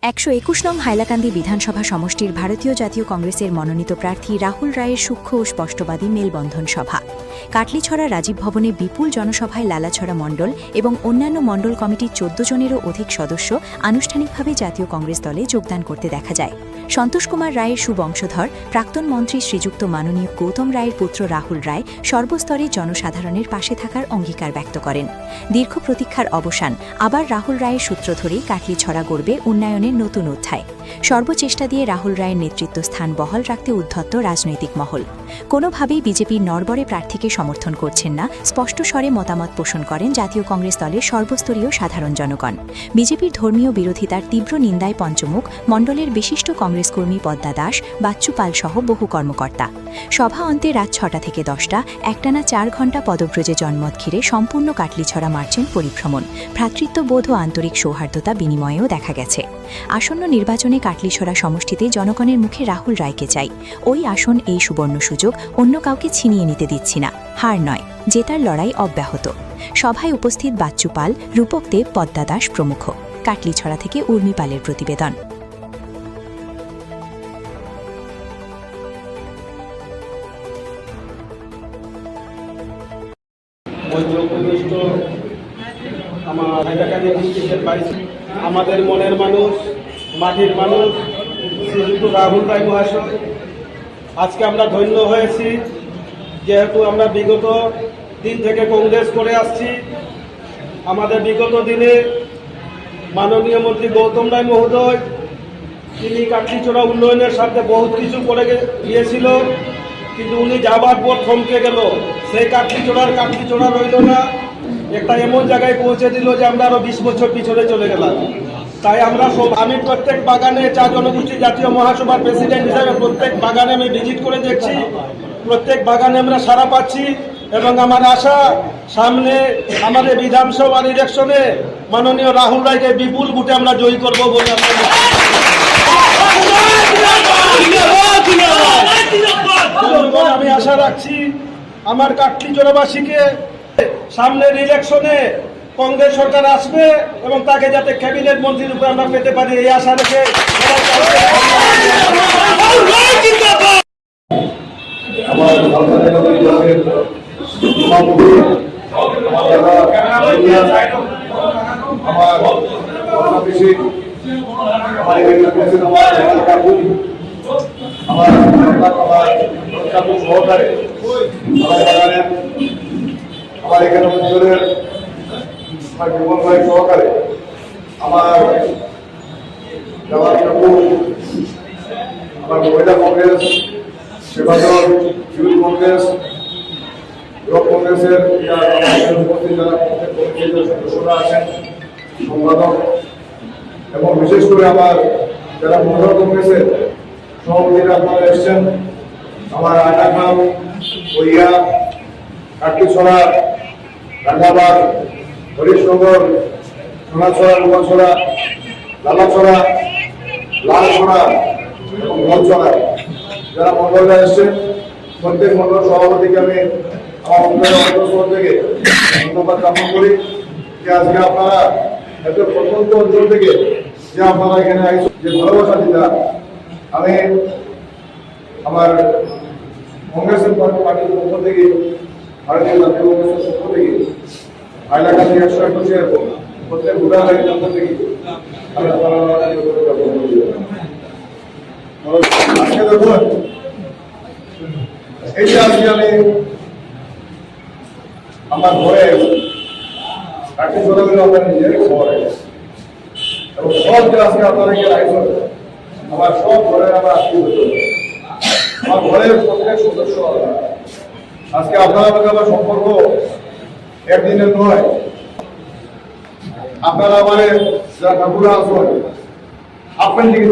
121 নং হাইলাকান্দি বিধানসভা সমষ্টির ভারতীয় জাতীয় কংগ্রেসের মনোনীত প্রার্থী রাহুল রায়ের সূক্ষ্ম ও স্পষ্টবাদী মেলবন্ধন সভা। কাটলিছড়া রাজীব ভবনে বিপুল জনসভায় লালাছড়া মণ্ডল এবং অন্যান্য মণ্ডল কমিটির 14 জনেরও অধিক সদস্য আনুষ্ঠানিকভাবে জাতীয় কংগ্রেস দলে যোগদান করতে দেখা যায়। সন্তোষ কুমার রায়ের সুবংশধর প্রাক্তন মন্ত্রী শ্রীযুক্ত মাননীয় গৌতম রায়ের পুত্র রাহুল রায় সর্বস্তরে জনসাধারণের পাশে থাকার অঙ্গীকার ব্যক্ত করেন। দীর্ঘ প্রতীক্ষার অবসান আবার রাহুল রায়ের সূত্র ধরেই কাটলিছড়া গড়বে উন্নয়নের নতুন অধ্যায়। সর্বচেষ্টা দিয়ে রাহুল রায়ের নেতৃত্ব স্থান বহাল রাখতে উদ্ধত্ত রাজনৈতিক মহল। কোনোভাবেই বিজেপির নড়বড়ে প্রার্থীকে সমর্থন করছেন না স্পষ্ট স্বরে মতামত পোষণ করেন জাতীয় কংগ্রেস দলের সর্বস্তরীয় সাধারণ জনগণ। বিজেপির ধর্মীয় বিরোধিতার তীব্র নিন্দায় পঞ্চমুখ মণ্ডলের বিশিষ্ট কংগ্রেসকর্মী পদ্মা দাস, বাচ্চু পাল সহ বহু কর্মকর্তা। সভা অন্তে রাত 6টা থেকে 10টা একটানা 4 ঘণ্টা পদব্রজে জনমত ঘিরে সম্পূর্ণ কাটলিছড়া মার্চেন্ট পরিভ্রমণ, ভ্রাতৃত্ববোধ ও আন্তরিক সৌহার্দ্যতা বিনিময়েও দেখা গেছে। আসন্ন নির্বাচনে কাটলিছড়া সমষ্টিতে জনগণের মুখে রাহুল রায়কে চাই। ওই আসন, এই সুবর্ণ সুযোগ অন্য কাউকে ছিনিয়ে নিতে দিচ্ছি না। হার নয়, জেতার লড়াই অব্যাহত। সভায় উপস্থিত বাচ্চু পাল, রূপক দেব, পদ্মা দাস প্রমুখ। কাটলিছড়া থেকে উর্মি পালের প্রতিবেদন। আমাদের মনের মানুষ, মাটির মানুষ শ্রীযুক্ত রাহুল রায় মহাশয়, আজকে আমরা ধন্য হয়েছি যেহেতু আমরা বিগত দিন থেকে কংগ্রেস করে আসছি। আমাদের বিগত দিনে মাননীয় মন্ত্রী গৌতম রায় মহোদয় তিনি কাটলিছড়া উন্নয়নের সাথে বহুত কিছু করে গিয়েছিল, কিন্তু উনি যাবার পর থমকে গেল। সেই কাটলিছড়া রইল না, একটা এমন জায়গায় পৌঁছে দিল যে আমরা আরো 20 বছর পিছনে চলে গেলাম। তাই আমি প্রত্যেক বাগানে চা জনগোষ্ঠী জাতীয় মহাসভার প্রেসিডেন্ট হিসাবে প্রত্যেক বাগানে আমি ভিজিট করে দেখছি, প্রত্যেক বাগানে আমরা সাড়া পাচ্ছি এবং আমার আশা সামনে আমাদের বিধানসভার ইলেকশনে মাননীয় রাহুল রায়কে বিপুল ভোটে আমরা জয়ী করবো বলে আমি আশা রাখছি। আমার কাটলিছড়াবাসীকে সামনের ইলেকশনে কংগ্রেস সরকার আসবে এবং তাকে যাতে ক্যাবিনেট মন্ত্রী রূপে আমরা পেতে পারি এই আশা রেখে আমার এখানে অঞ্চলের জীবন ভাই সহকারে আমার আমার মহিলা কংগ্রেস, সেবাদল, ইউথ কংগ্রেস, ব্লক কংগ্রেসের উপস্থিত যারা সদস্যরা আছেন, সম্পাদক এবং বিশেষ করে আমার যারা মহিলা কংগ্রেসের সভাপতিরা আপনারা এসছেন, আমার আয়নাগ্রাম, বইয়া, কাটলিছড়া, রাঙ্গাবাদ, হরিশনগর, সোনাছড়া, লোহাছড়া, লালাছড়া, লালছড়া এবং নলছড়া যারা মন্ডলরা এসছেন, প্রত্যেক মন্ডল সভাপতিকে আমি আমার অন্তর থেকে ধন্যবাদ জ্ঞাপন করি যে আজকে আপনারা এত প্রত্যন্ত অঞ্চল থেকে যে আপনারা এখানে যে ভালোবাসা দিতা। আমি আমার কংগ্রেসের পার্টির পক্ষ থেকে, ভারতীয় জাতীয় কংগ্রেসের পক্ষ থেকে, হাইলাকান্দি 121-এর প্রত্যেক ভোটারের পক্ষ থেকে আমি আজকে দেখুন এই যে আজকে আমি আমার ঘরে কাটলিছড়া আমার নিজের ঘরে এবং সব যে আজকে আপনাদেরকে আয়োজন আমার সব ঘরের আমার আত্মীয়, আমার ঘরের প্রত্যেক সদস্য আজকে আপনার আমার সম্পর্ক একদিনের নয়। আপনারা আমার যারা ঠাকুরা আসবেন আপনার দিকে